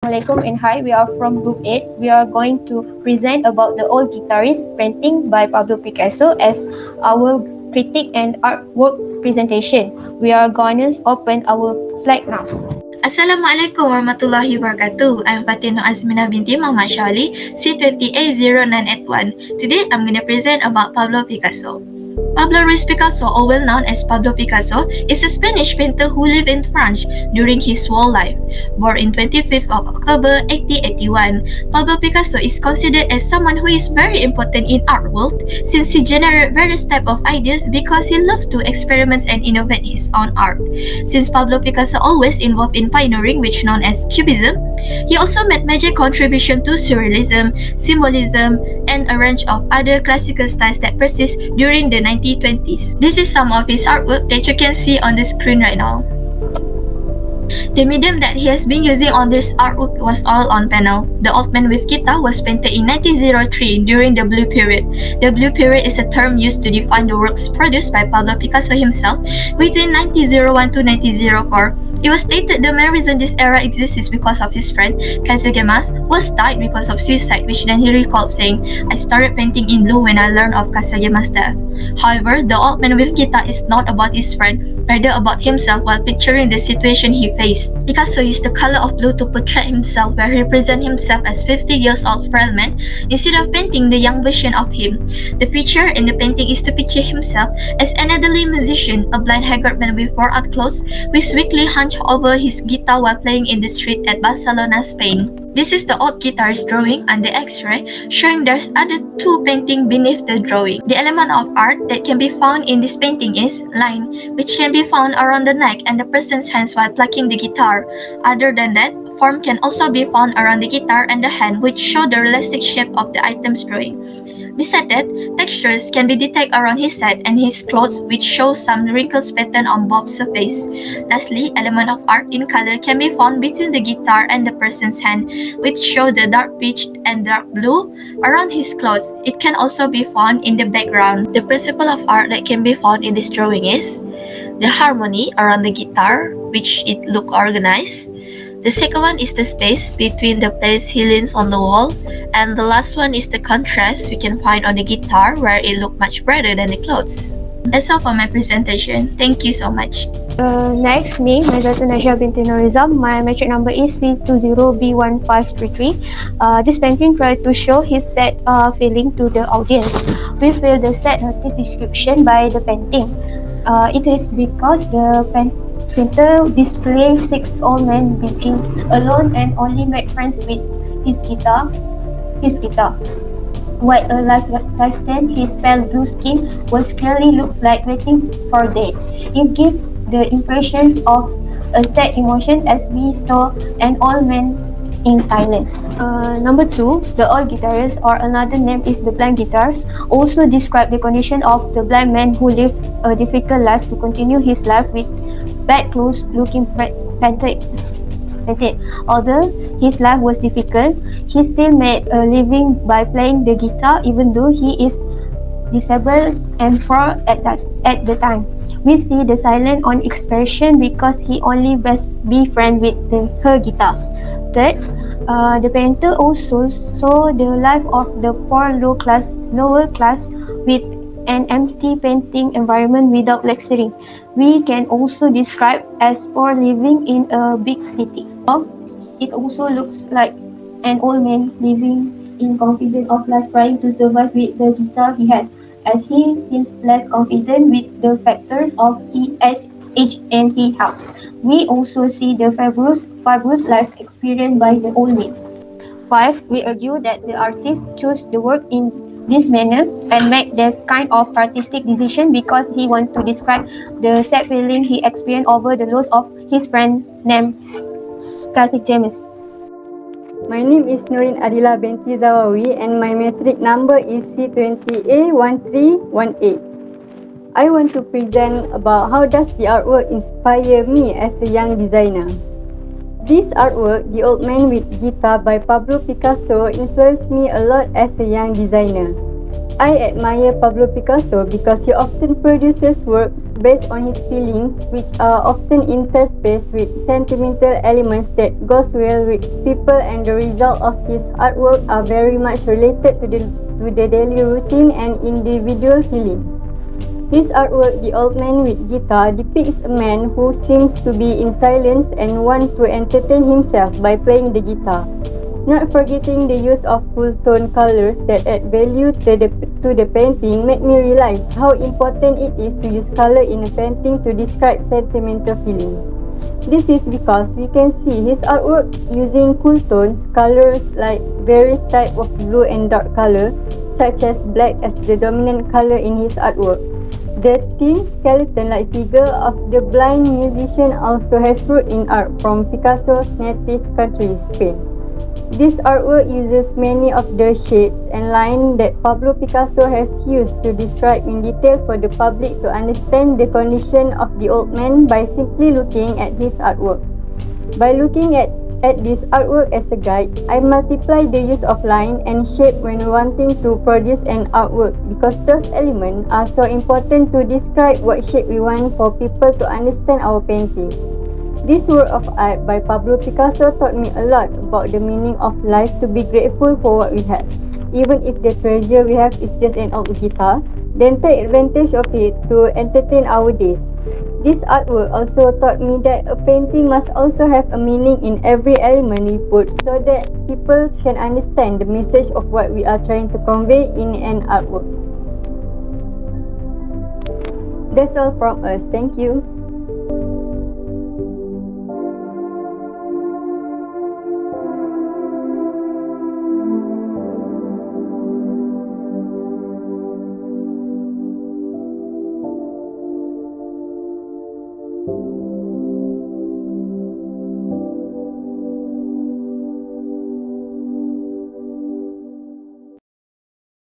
Assalamualaikum and hi, we are from Group 8. We are going to present about the old guitarist painting by Pablo Picasso as our critic and artwork presentation. We are going to open our slide now. Assalamualaikum warahmatullahi wabarakatuh. I'm Fatin Azmina Binti Muhammad Shawali, C20A0981. Today I'm going to present about Pablo Picasso. Pablo Ruiz Picasso, or well known as Pablo Picasso, is a Spanish painter who lived in France during his whole life. Born in 25th of October 1881, Pablo Picasso is considered as someone who is very important in art world since he generated various type of ideas because he loved to experiment and innovate his own art. Since Pablo Picasso always involved in pioneering, which known as Cubism, he also made major contribution to Surrealism, Symbolism, and a range of other classical styles that persist during the 1920s. This is some of his artwork that you can see on the screen right now. The medium that he has been using on this artwork was oil on panel. The Old Man with Guitar was painted in 1903 during the Blue Period. The Blue Period is a term used to define the works produced by Pablo Picasso himself between 1901 to 1904. It was stated the main reason this era exists is because of his friend, Casagemas, was died because of suicide, which then he recalled saying, "I started painting in blue when I learned of Casagemas' death." However, The Old Man with Guitar is not about his friend, rather about himself while picturing the situation he faced. Picasso used the color of blue to portray himself, where he presents himself as 50 years old frail man instead of painting the young version of him. The feature in the painting is to picture himself as an elderly musician, a blind haggard man with worn-out clothes, who is weakly hunched over his guitar while playing in the street at Barcelona, Spain. This is the old guitarist drawing on the X-ray, showing there's other two painting beneath the drawing. The element of art that can be found in this painting is line, which can be found around the neck and the person's hands while plucking the guitar. Other than that, form can also be found around the guitar and the hand, which show the realistic shape of the items drawing. Besides that, textures can be detected around his head and his clothes, which show some wrinkles pattern on both surfaces. Lastly, element of art in color can be found between the guitar and the person's hand, which show the dark peach and dark blue around his clothes. It can also be found in the background. The principle of art that can be found in this drawing is the harmony around the guitar, which it look organized. The second one is the space between the place he leans on the wall, and the last one is the contrast we can find on the guitar, where it look much brighter than the clothes. That's all for my presentation. Thank you so much. Next, me, MAIZATUL Binti NORIZAM. My metric number is C20B1533. This painting tried to show his sad feeling to the audience. We feel the sad artist description by the painting. It is because the painter displays 6 old men being alone and only made friends with his guitar. While a lifestand, his pale blue skin was clearly looks like waiting for death. It gives the impression of a sad emotion as we saw an old man in silence. Number 2, the old guitarist, or another name is the blind guitarist, also describe the condition of the blind man who lived a difficult life to continue his life with bad clothes, looking painted. Although his life was difficult, he still made a living by playing the guitar, even though he is disabled and poor at the time. We see the silent on expression because he only best be friend with her guitar. Third, the painter also saw the life of the poor lower class with an empty painting environment without luxury. We can also describe as poor living in a big city. It also looks like an old man living in confidence of life, trying to survive with the guitar he has, as he seems less confident with the factors of age and he health. We also see the fibrous life experienced by the old man. 5. We argue that the artist chose the work in this manner and make this kind of artistic decision because he wants to describe the sad feeling he experienced over the loss of his friend named Casagemas. My name is NURIN ADILAH binti ZAWAWI and my metric number is C20A1318. I want to present about how does the artwork inspire me as a young designer. This artwork, The Old Man with Guitar by Pablo Picasso, influenced me a lot as a young designer. I admire Pablo Picasso because he often produces works based on his feelings, which are often interspersed with sentimental elements that goes well with people, and the result of his artwork are very much related to the daily routine and individual feelings. His artwork, The Old Man with Guitar, depicts a man who seems to be in silence and want to entertain himself by playing the guitar. Not forgetting the use of full tone colors that add value to the painting made me realize how important it is to use color in a painting to describe sentimental feelings. This is because we can see his artwork using cool tones, colors like various types of blue and dark color, such as black as the dominant color in his artwork. The thin skeleton-like figure of the blind musician also has root in art from Picasso's native country, Spain. This artwork uses many of the shapes and lines that Pablo Picasso has used to describe in detail for the public to understand the condition of the old man by simply looking at his artwork. By looking at this artwork as a guide, I multiply the use of line and shape when wanting to produce an artwork because those elements are so important to describe what shape we want for people to understand our painting. This work of art by Pablo Picasso taught me a lot about the meaning of life, to be grateful for what we have. Even if the treasure we have is just an old guitar, then take advantage of it to entertain our days. This artwork also taught me that a painting must also have a meaning in every element we put so that people can understand the message of what we are trying to convey in an artwork. That's all from us. Thank you.